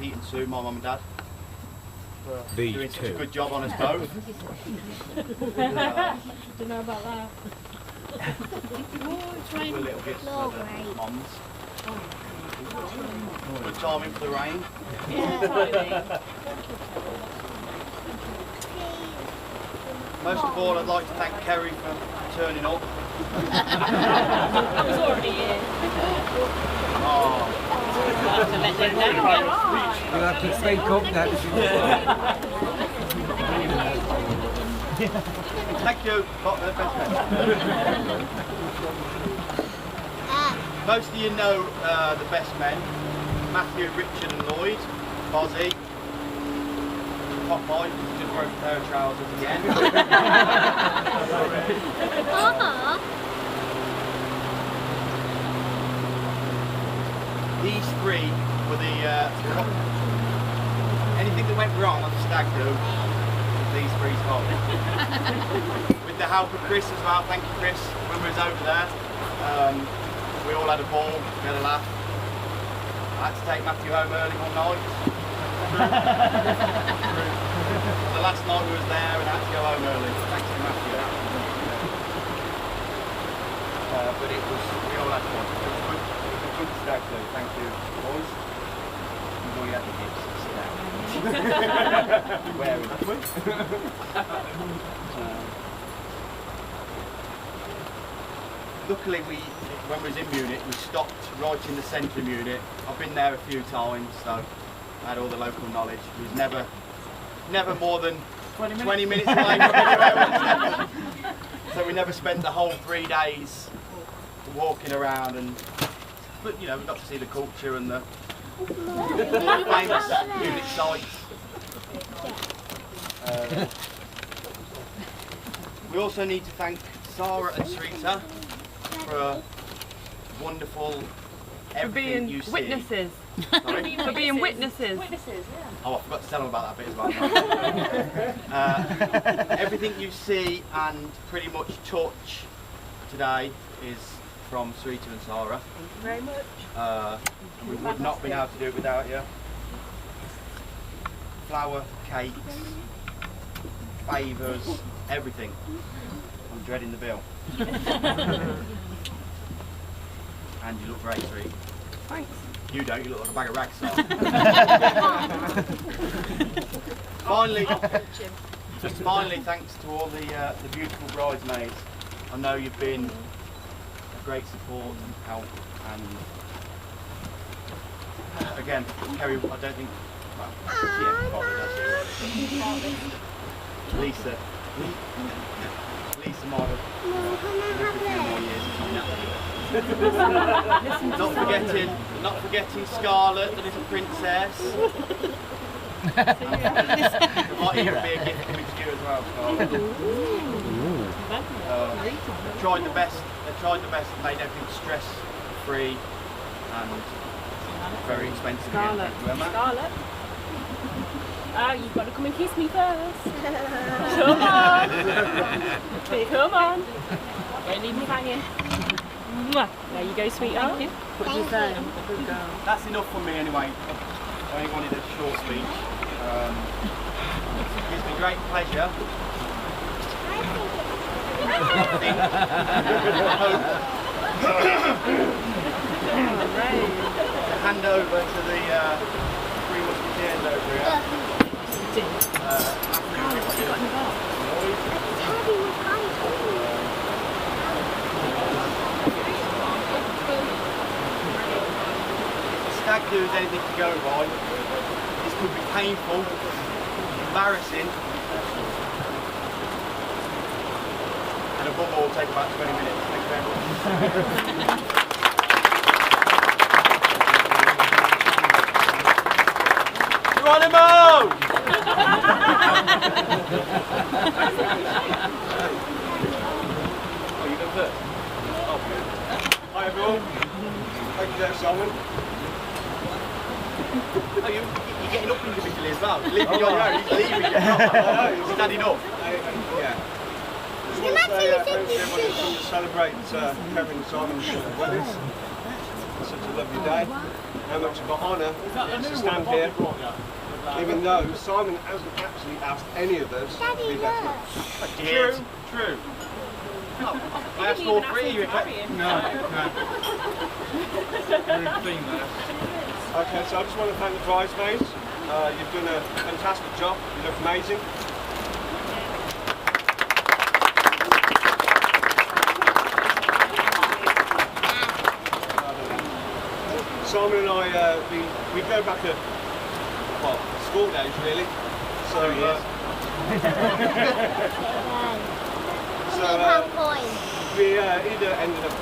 Pete and Sue, my mum and dad, for These doing such a two. good job on us both. Don't know about that. We're little gifts for the mums. Good timing for the rain. Most of all, I'd like to thank Kerry for turning up. It's already here. Oh. You'll have to speak up now. Thank you. Most of you know the best men, Matthew, Richard and Lloyd, Bozzy, Popeye, just broke a pair of trousers again. These three were the, anything that went wrong on the stag do, these three's fault. With the help of Chris as well, thank you Chris, when we was over there. We all had a ball, we had a laugh. I had to take Matthew home early one night. The last night we was there and I had to go home early. Thanks to Matthew. But it was, we all had fun. It was good. It was a good stag do. Thank you, boys. Enjoy your gifts. Sit down. Wearing it. Luckily, when we was in Munich, we stopped right in the centre of Munich. I've been there a few times, so I had all the local knowledge. It was never more than 20 minutes away from anywhere. So we never spent the whole 3 days walking around, but you know, we got to see the culture and the famous Munich sites. We also need to thank Sarah and Sarita for wonderful everything you see. Witnesses. Sorry? For being witnesses. Witnesses, yeah. Oh, I forgot to tell them about that bit as well. Everything you see and pretty much touch today is from Sarita and Sarah. Thank you very much. We would not been able to do it without you. Flower, cakes, favours, everything. I'm dreading the bill. And you look great, Sarita. Thanks. You don't, you look like a bag of rags. Finally, thanks to all the beautiful bridesmaids. I know you've been a great support and help, and again, Kerry, I don't think, well, she ain't bothered, does she? Lisa might have lived a few more years if she's not forgetting Scarlett, the little princess. There might even be a gift coming to you as well, Scarlett. They tried the best, and made everything stress free and very expensive. Scarlett. Scarlett. You've got to come and kiss me first. Come on. Come on. Don't leave me hanging. Mwah. There you go, sweetheart. What did you say? Good girl. That's enough for me anyway. I only wanted a short speech. It gives me great pleasure. To hand over to the three musketeers over here. Stag do is anything to go by. This could be painful, embarrassing, and above all, take about 20 minutes. Thank you very much. Geronimo! Oh, you go first? Oh, good. Hi everyone. Thank you there, Simon. Oh, you're getting up individually as well. You're leaving your own. He's leaving you. He's standing up. Yeah. Just want to say thanks to everyone who's come to celebrate Kevin and Simon's wedding. It's such a lovely day. how much of an honour to stand here, even though Simon hasn't actually asked any of us to be best mates. True. I asked all three of you. No. Okay, so I just want to thank the bridesmaids. You've done a fantastic job. You look amazing. Simon and I, we go back to, well, school days really. So, we either ended up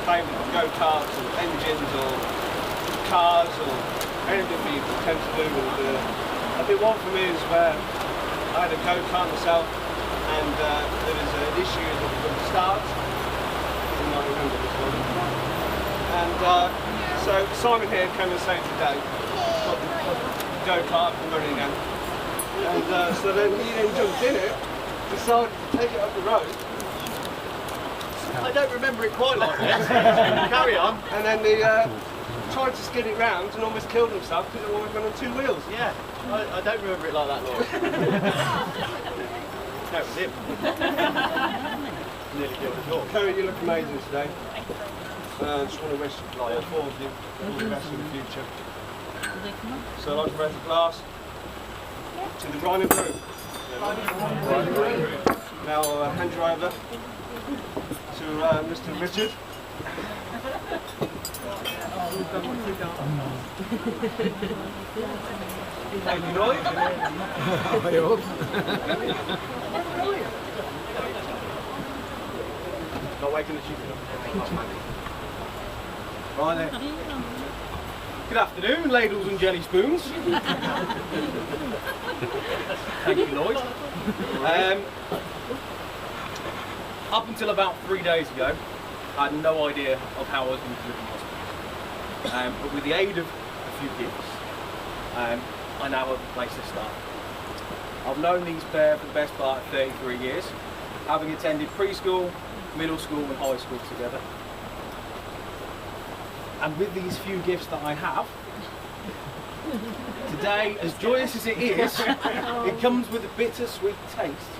playing with go-karts or engines or cars or anything we tend to do. And I think one for me is where I had a go-kart myself and there was an issue that we couldn't start. You might remember this one. And so Simon here came and saved the day. Got the go-kart and running again. And so then he then jumped in it, decided to take it up the road. I don't remember it quite like this. Carry on. And then he tried to skid it round and almost killed himself because it always went on 2 wheels. Yeah, I don't remember it like that, Lloyd. No, it was him. Nearly killed us all. Kerry, you look amazing today. I just want to wish all four of you all the best in the future. So I'd like to raise a glass to the bride and groom. Now I'll hand you over to Mr. Richard. Thank you, Lloyd. Not waking the chicken up. Right then. Good afternoon, ladles and jelly spoons. Thank you, Lloyd. Up until about 3 days ago, I had no idea of how I was going to live in hospital. But with the aid of a few gifts, I now have a place to start. I've known these pair for the best part of 33 years, having attended preschool, middle school and high school together. And with these few gifts that I have, today, as joyous as it is, it comes with a bittersweet taste,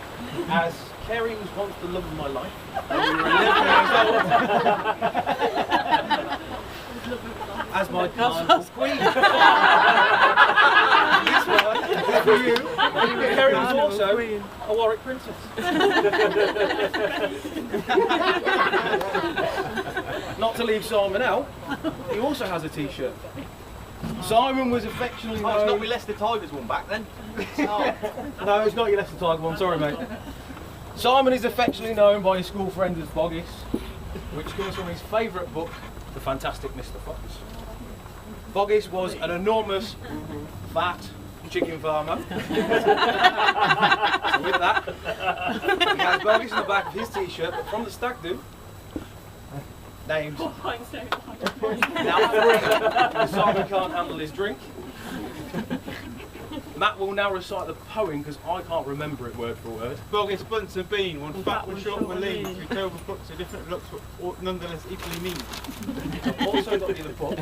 as Kerry was once the love of my life, when we were 11 years old, as my carnival queen. This one is for you. Kerry was also a Warwick princess. Not to leave Simon out, he also has a t-shirt. Simon was affectionately known... it's not my Leicester Tigers one back then. No, it's not your Leicester Tiger one, sorry mate. Simon is affectionately known by his school friends as Boggis, which comes from his favourite book, The Fantastic Mr. Fox. Boggis was an enormous, fat chicken farmer. So with that, he has Boggis in the back of his t-shirt, but from the stag do, names now free, because Simon can't handle his drink. Matt will now recite the poem because I can't remember it word for word. Boggis, bunts and bean, one fat, one short, one lean. Two total books of different looks, but nonetheless equally mean. I've also got the other book.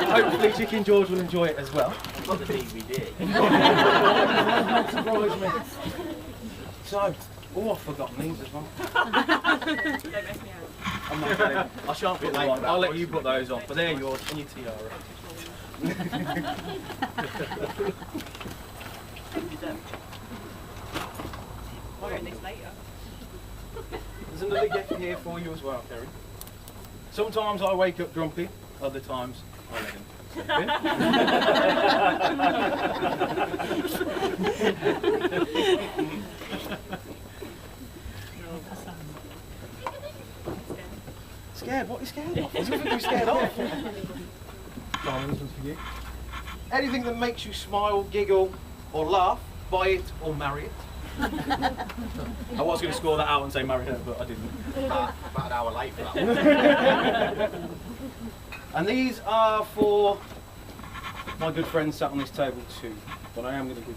Hopefully Chicken George will enjoy it as well. I've got the DVD. Surprise me. So, oh, I've forgotten these as well. Don't mess me out. I'm not kidding. I shan't put them on. I'll let you put those on, but they're yours and your tiara. I'll get this later. There's another gift here for you as well, Kerry. Sometimes I wake up grumpy, other times I let him sleep in. Scared? What are you scared of? There's nothing to be scared of. Simon, this one's for you. Anything that makes you smile, giggle, or laugh, buy it or marry it. I was going to score that out and say marry her, but I didn't. About an hour late for that one. And these are for my good friends sat on this table too, but I am going to give you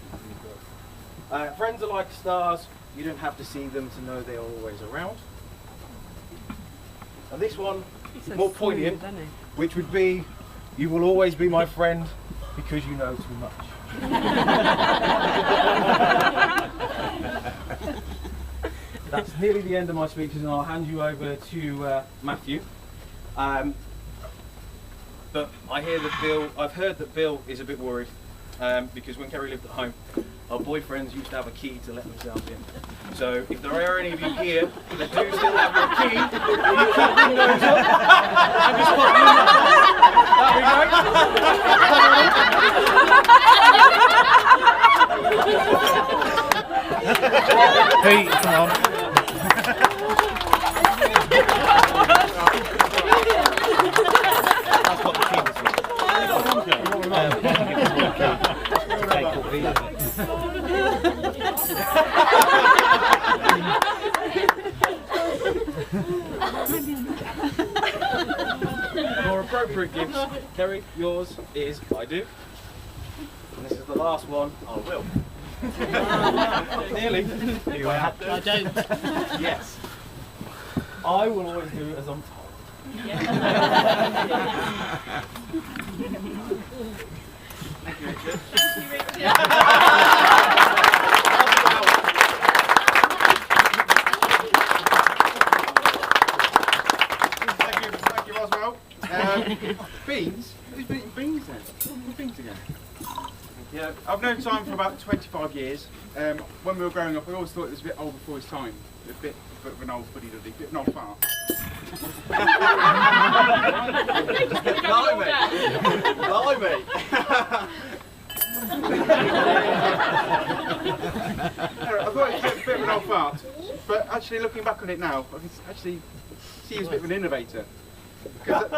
both. Friends are like stars, you don't have to see them to know they are always around. And this one is more poignant, which would be You will always be my friend because you know too much. That's nearly the end of my speeches, and I'll hand you over to Matthew. But I've heard that Bill is a bit worried because when Kerry lived at home, our boyfriends used to have a key to let themselves in. So if there are any of you here that do still have your key, you can bring those up and just put them in the box. That'd be great. Pete, come on. That's what the key was for. More appropriate gifts. Kerry, yours is I do. And this is the last one, I will. Nearly. I don't. Yes. I will always do as I'm told. Thank you, Richard. Thank you, Roswell. Beans? Who's eating beans then? Who's beans again? Yeah, I've known Simon for about 25 years. When we were growing up, I always thought it was a bit old before his time. A bit of an old fuddy-duddy, a bit of an old fart. Blimey! Blimey! I thought it was a bit of an old fart, but actually looking back on it now, I can actually see he was a bit of an innovator. Because,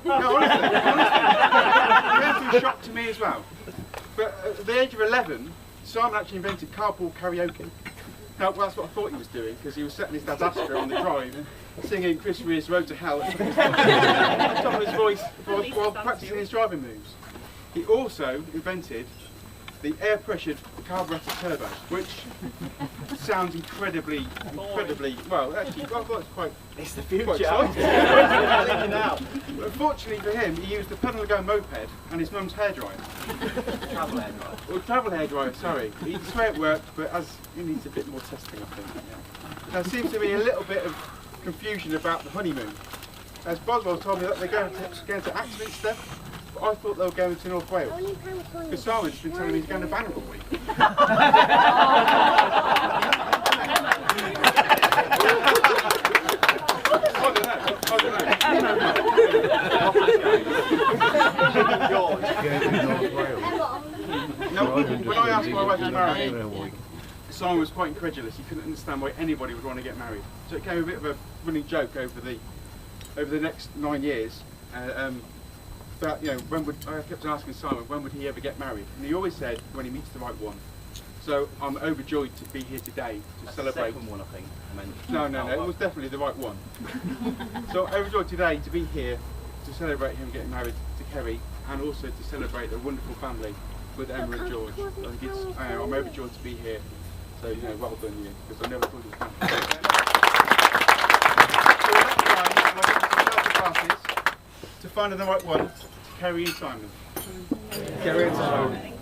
no, honestly, it came to a shock to me as well. But at the age of 11, Simon actually invented carpool karaoke. Now, well, that's what I thought he was doing, because he was setting his dad's Astra on the drive and singing Chris Ree's Road to Hell at the top of his voice while practicing his driving moves. He also invented the air-pressured carburetor turbo, which sounds incredibly, well, actually, I thought it was quite... It's the future. Quite exciting. Now. But unfortunately for him, he used a pedal-and-go moped and his mum's hairdryer. Travel hairdryer. Well, travel hairdryer, sorry. He swear it worked, but it needs a bit more testing, I think. Yeah. There seems to be a little bit of confusion about the honeymoon. As Boswell told me that they're going to Axminster, but I thought they were going to North Wales. Because Simon's been telling me he's going to Bangor all week. Now, when I asked my wife to marry me, Simon was quite incredulous. He couldn't understand why anybody would want to get married. So it became a bit of a running joke over the next 9 years. But you know, I kept asking Simon when would he ever get married, and he always said when he meets the right one. So I'm overjoyed to be here today to celebrate. The second one, I think. No, it was definitely the right one. So I'm overjoyed today to be here to celebrate him getting married to Kerry, and also to celebrate a wonderful family with Emma and George. I think I'm overjoyed to be here. So you know, well done you, because I never thought it was going to happen. To find the right one, Kerry and Simon. Kerry and Simon.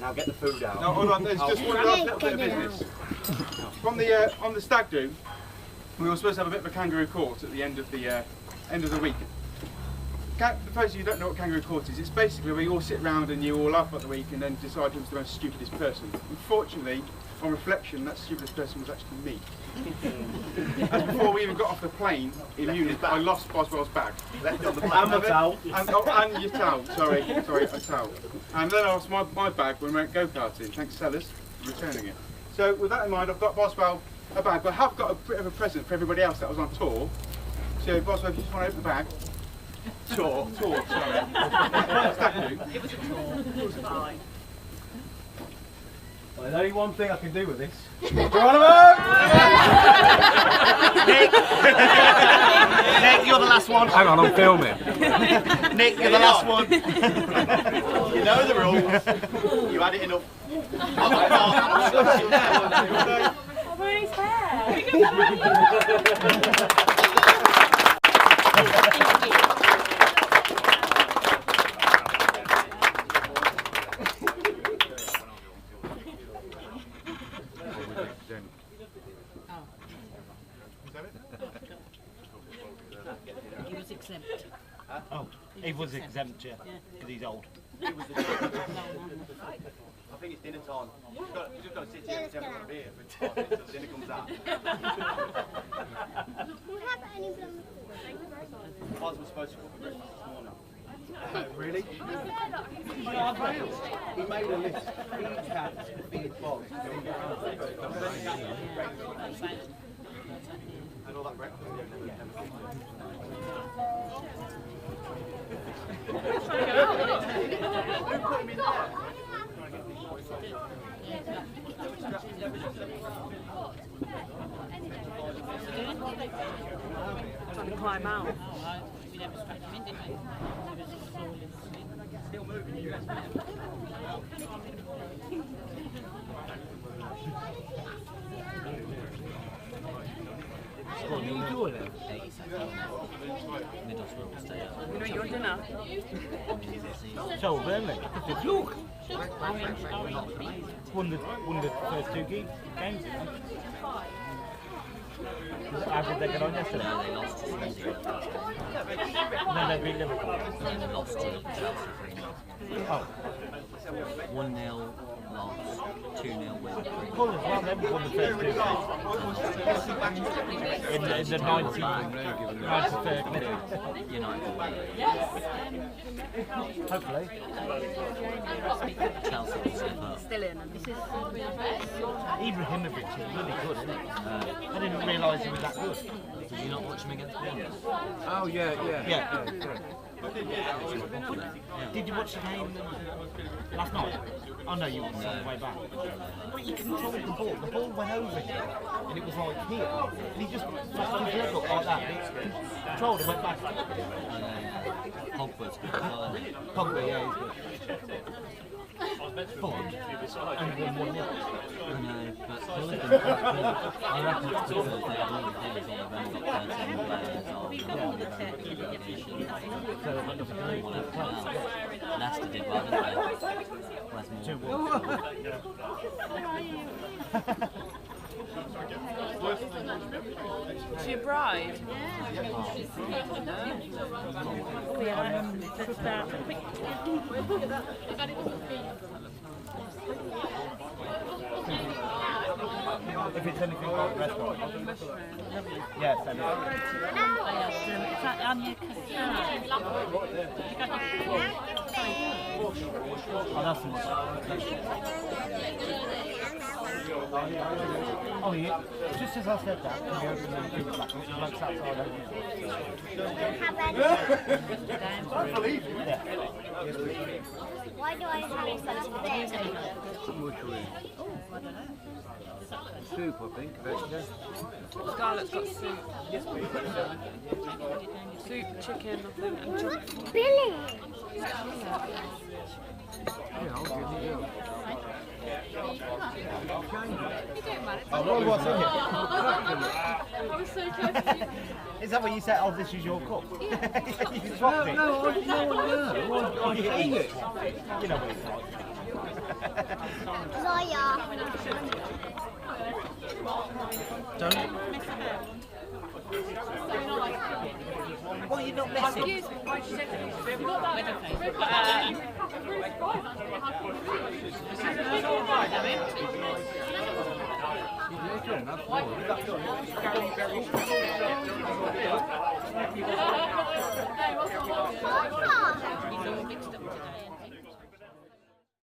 Now get the food out. No, hold on, there's just one last little bit of business. From the on the stag do, we were supposed to have a bit of a kangaroo court at the end of the week. For those of you who don't know what kangaroo court is, it's basically where you all sit around and you all laugh at the week and then decide who's the most stupidest person. Unfortunately, on reflection, that stupidest person was actually me. As before we even got off the plane in Munich, I lost Boswell's bag. Left it on the plane. And my towel. And your towel, sorry, a towel. And then I lost my bag when we went go-karting, thanks Sellers for returning it. So with that in mind, I've got Boswell a bag, but I have got a bit of a present for everybody else that was on tour. So Boswell, if you just want to open the bag. Tour, sorry. It was a tour. It was fine. Well, there's only one thing I can do with this. Nick, you're the last one. Hang on, I'm filming. Nick, you're the last one. You know the rules. You had it enough. Where is hair? Thank you. He was exempt, yeah, because he's old. It was the I think it's dinner time. You've just got to sit here and have a beer for 5 minutes until dinner comes out. Do you have any plums? I was supposed to cook for breakfast this morning. Really? He made a list. Feed cats, feed dogs. And all that breakfast. Who put him in there? Trying to climb out. Still moving. What are you doing now? You know your dinner? So, Burnley. Look! Won the first 2 games, you know. How did they get on yesterday? No, they lost to Swansea. No, they beat Liverpool. They lost to Chelsea 3-0. Oh. 1-0 loss, 2-0 win. Cool as well, they won the first 2 games. In the 93rd minute. United. Hopefully. Chelsea will slip up. Still in. Ibrahimovic is really good, isn't he? I didn't realise he was that good. Did you not watch him against Bournemouth? Oh, yeah. Yeah. Did you watch the game last night? Oh no, you watched it on the way back. But he controlled the ball. The ball went over him, and it was like here. And he just flashed his leg up like that. And he controlled and went back. Pogba's good as well, isn't he? Pogba, yeah, he's good. But only won 1-0. I know, but Hull have been quite good. I reckon it's because they had all the things on. They've only got 13 players on relegation. So they've got nothing to do. Leicester did well, didn't they? Where's more? 2-1. Is she a bride? Oh yeah, I remember that. If it's anything like restaurant. Yes, I know. Is that Anya Oh, that's nice. Oh, yeah. Just as I said that, can you open the thing back? It's like outside, don't you? I believe you. Yeah. Why do I have such a big? Soup, I think, actually. Scarlett's got soup. Yes, please. Soup, chicken, I think, and chocolate. Billy! Yeah, I'll give you. Oh, what's in it? I was so close to you. Is that what you said? Oh, this is your cup? You swapped it? No, I hate it. You know what it's like. Zoya. Don't. What are you not messing? Excuse me, why did you say that? We've got that.